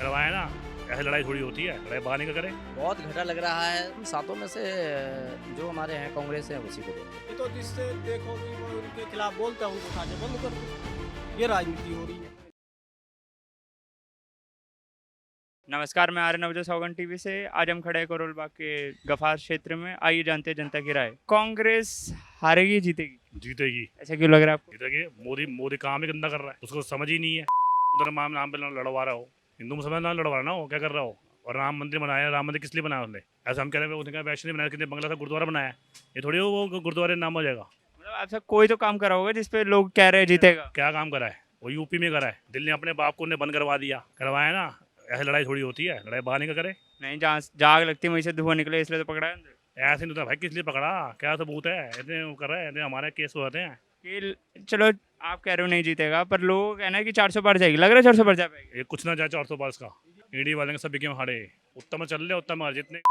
करवाए ना, ऐसे लड़ाई थोड़ी होती है, लड़ाई बाहर निकल करे। बहुत घटा लग रहा है। हम सातों में से जो हमारे हैं कांग्रेस है उसी को देंगे। ये तो जिससे देखो कि वो उनके खिलाफ बोलता है उनको उठा के बंद कर दो। ये राजनीति हो रही है। नमस्कार, मैं आर्यन अवजय सौगन टीवी से। आज हम खड़े हैं करोल बाग के गफार क्षेत्र में। आइए जानते हैं जनता की राय। कांग्रेस हारेगी जीतेगी? जीतेगी। ऐसा क्यों लग रहा है आपको? जीतेगी। मोदी काम ही गंदा कर रहा है, उसको समझ ही नहीं है। उधर नाम पे लड़वा रहा हो, हिंदू मुसलमान नाम लड़वा रहा ना हो, क्या कर रहा हो। और राम मंदिर बनाया, राम मंदिर किस लिए बनाया उसने? ऐसा हम कह रहे हैं उसने वैष्णो बनाया, कितने बंगला सा गुरुद्वारा बनाया, ये थोड़ी वो गुरुद्वारे नाम हो जाएगा। मतलब आपसे कोई तो काम करा होगा जिसपे लोग कह रहे हैं जीतेगा। क्या काम करा है? वो यूपी में करा है, दिल्ली ने अपने बाप को उन्हें बंद करवा दिया। करवाया ना, ऐसे लड़ाई थोड़ी होती है, लड़ाई बाहर निकल करे। नहीं, जहाँ जाग लगती है वहीं से धुआं निकले, इसलिए तो पकड़ा है अंदर। ऐसे नहीं होता भाई, किस लिए पकड़ा, क्या सबूत है? इतने वो कर रहे हैं, इतने हमारे केस होते हैं। कि चलो आप कह रहे हो नहीं जीतेगा, पर लोग कहना है कि 400 पार जाएगी। लग रहा है 400 पार जा पाएगी? ये कुछ ना जाए 400 पास का। ईडी वाले के सब गेम हारे, उत्तम चल रहे, उत्तम जितने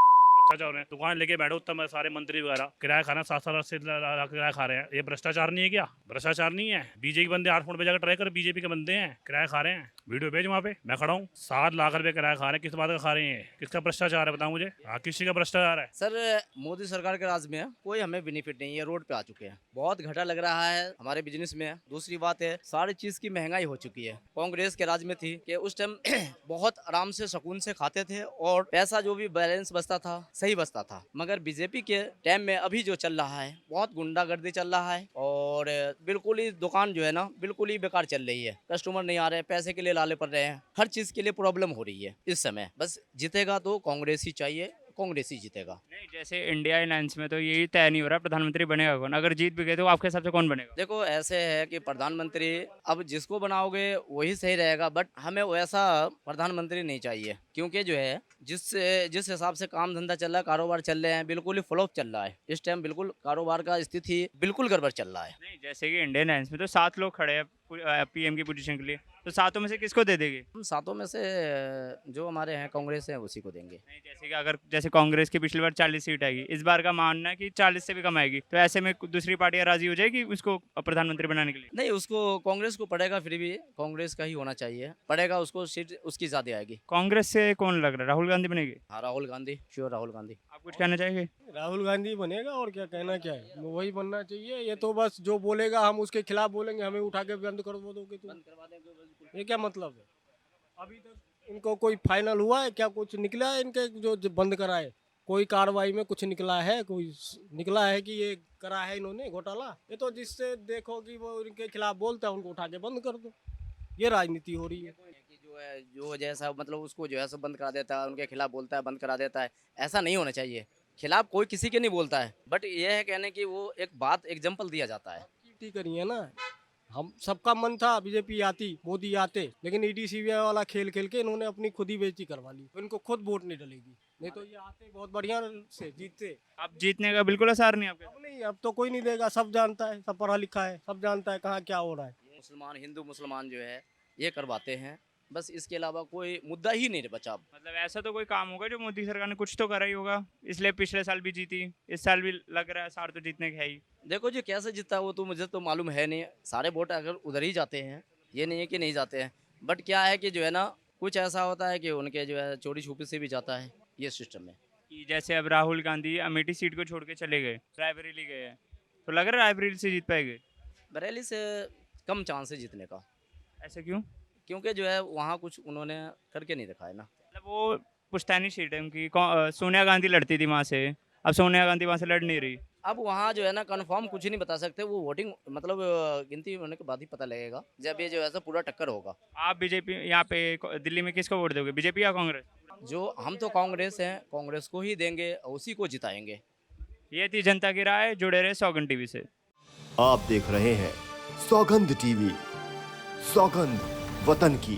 भ्रष्टाचार हैं, दुकान लेके बैठे उत्तम सारे मंत्री वगैरह किराया खाना 7 से किराया खा रहे हैं। ये भ्रष्टाचार नहीं है क्या? भ्रष्टाचार नहीं है। बीजेपी के बंदे 8 फुट पे जाकर ट्राई कर, बीजेपी के बंदे हैं, किराया खा रहे हैं। वीडियो भेज, वहाँ पे मैं खड़ा हूँ। 7 लाख रुपए किराया खा रहे हैं। किस बात का खा रहे हैं? किसका भ्रष्टाचार है बताओ मुझे। हाँ, किसी का भ्रष्टाचार है? सर, मोदी सरकार के राज में कोई हमें बेनिफिट नहीं है। रोड पे आ चुके हैं, बहुत घटा लग रहा है हमारे बिजनेस में। दूसरी बात है, सारी चीज की महंगाई हो चुकी है। कांग्रेस के राज में थी कि उस टाइम बहुत आराम से सुकून से खाते थे और पैसा जो भी बैलेंस बचता था सही बचता था। मगर बीजेपी के टाइम में अभी जो चल रहा है बहुत गुंडागर्दी चल रहा है और बिल्कुल ही दुकान जो है ना बिल्कुल ही बेकार चल रही है। कस्टमर नहीं आ रहे, पैसे के लिए लाले पड़ रहे हैं, हर चीज के लिए प्रॉब्लम हो रही है इस समय। बस जीतेगा तो कांग्रेस ही चाहिए, कांग्रेस ही जीतेगा। नहीं, जैसे इंडिया अलायंस में तो यही तय नहीं हो रहा प्रधानमंत्री बनेगा कौन। अगर जीत भी गए तो आपके हिसाब से कौन बनेगा? देखो, ऐसे है कि प्रधानमंत्री अब जिसको बनाओगे वही सही रहेगा, बट हमें वैसा प्रधानमंत्री नहीं चाहिए। क्योंकि जो है जिस हिसाब से काम धंधा चल रहा है, कारोबार चल रहे हैं, बिल्कुल ही फ्लॉप चल रहा है इस टाइम। बिल्कुल कारोबार का स्थिति बिल्कुल गड़बड़ चल रहा है। नहीं, जैसे कि इंडियन अलायंस में तो 7 लोग खड़े हैं पीएम की पोजीशन के लिए, तो 7 में से किसको दे देंगे? हम सातों में से जो हमारे हैं कांग्रेस है उसी को देंगे। नहीं, जैसे कि अगर जैसे कांग्रेस की पिछली बार 40 सीट आएगी, इस बार का मानना है कि 40 से भी कम आएगी, तो ऐसे में दूसरी पार्टियां राजी हो जाएगी उसको प्रधानमंत्री बनाने के लिए? नहीं, उसको कांग्रेस को पड़ेगा, फिर भी कांग्रेस का ही होना चाहिए। पड़ेगा उसको, सीट उसकी ज्यादा आएगी। कांग्रेस से कौन लग रहा है? राहुल गांधी बनेगी? हाँ, राहुल गांधी, श्योर राहुल गांधी। आप कुछ कहना चाहेंगे? राहुल गांधी बनेगा और क्या कहना, क्या है वो वही बनना चाहिए। ये तो बस जो बोलेगा हम उसके खिलाफ बोलेंगे, हमें उठा के बंद कर दोगे तो ये क्या मतलब है? अभी तक इनको कोई फाइनल हुआ है क्या? कुछ निकला है इनके जो बंद कराए? कोई कार्रवाई में कुछ निकला है? कोई निकला है कि ये करा है इन्होंने घोटाला? ये तो जिससे देखो कि वो इनके खिलाफ बोलता है उनको उठा के बंद कर दो। ये राजनीति हो रही है। कि जो जैसा मतलब उसको जो है सब बंद करा देता है, उनके खिलाफ बोलता है बंद करा देता है। ऐसा नहीं होना चाहिए। खिलाफ कोई किसी के नहीं बोलता है, बट ये है कहने की वो एक बात एग्जाम्पल दिया जाता है। ईडी करी है ना। हम सबका मन था बीजेपी आती, मोदी आते, लेकिन ईडी सीबीआई वाला खेल खेल के इन्होंने अपनी खुद ही बेइज्जती करवा ली। इनको खुद वोट नहीं डलेगी, नहीं तो ये आते बहुत बढ़िया से जीतते। अब जीतने का बिल्कुल असर नहीं आपके? अब नहीं, अब तो कोई नहीं देगा। सब जानता है, सब पढ़ा लिखा है, सब जानता है कहाँ क्या हो रहा है। मुसलमान हिंदू मुसलमान जो है ये करवाते हैं, बस इसके अलावा कोई मुद्दा ही नहीं बचा। मतलब ऐसा तो कोई काम होगा जो मोदी सरकार ने कुछ तो करा ही होगा, इसलिए पिछले साल भी जीती, इस साल भी लग रहा है सार तो जीतने का है ही। देखो जी, कैसे जीता वो तो मुझे तो मालूम है नहीं। सारे वोट अगर उधर ही जाते हैं, ये नहीं है कि नहीं जाते हैं, बट क्या है कि जो है ना कुछ ऐसा होता है कि उनके जो है चोरी छुपी से भी जाता है ये सिस्टम में। कि जैसे अब राहुल गांधी अमेठी सीट को छोड़ के चले गए, रायबरेली गए हैं, तो लग रहा है रायबरेली से जीत पाएंगे? बरेली से कम चांस है जीतने का। ऐसा क्यों? क्योंकि जो है वहाँ कुछ उन्होंने करके नहीं दिखाया ना। मतलब वो पुश्तैनी सीट है उनकी, सोनिया गांधी लड़ती थी वहाँ से, अब सोनिया गांधी वहाँ से लड़ नहीं रही। अब वहाँ जो है ना कंफर्म कुछ नहीं बता सकते। वो वोटिंग मतलब गिनती होने के बाद ही पता लगेगा, जब ये जो है पूरा टक्कर होगा। आप बीजेपी यहाँ पे दिल्ली में किसको वोट दोगे, बीजेपी या कांग्रेस? जो हम तो कांग्रेस हैं, कांग्रेस को ही देंगे और उसी को जिताएंगे। ये थी जनता की राय। जुड़े रहे सौगंध टीवी से। आप देख रहे हैं सौगंध टीवी, सौगंध वतन की।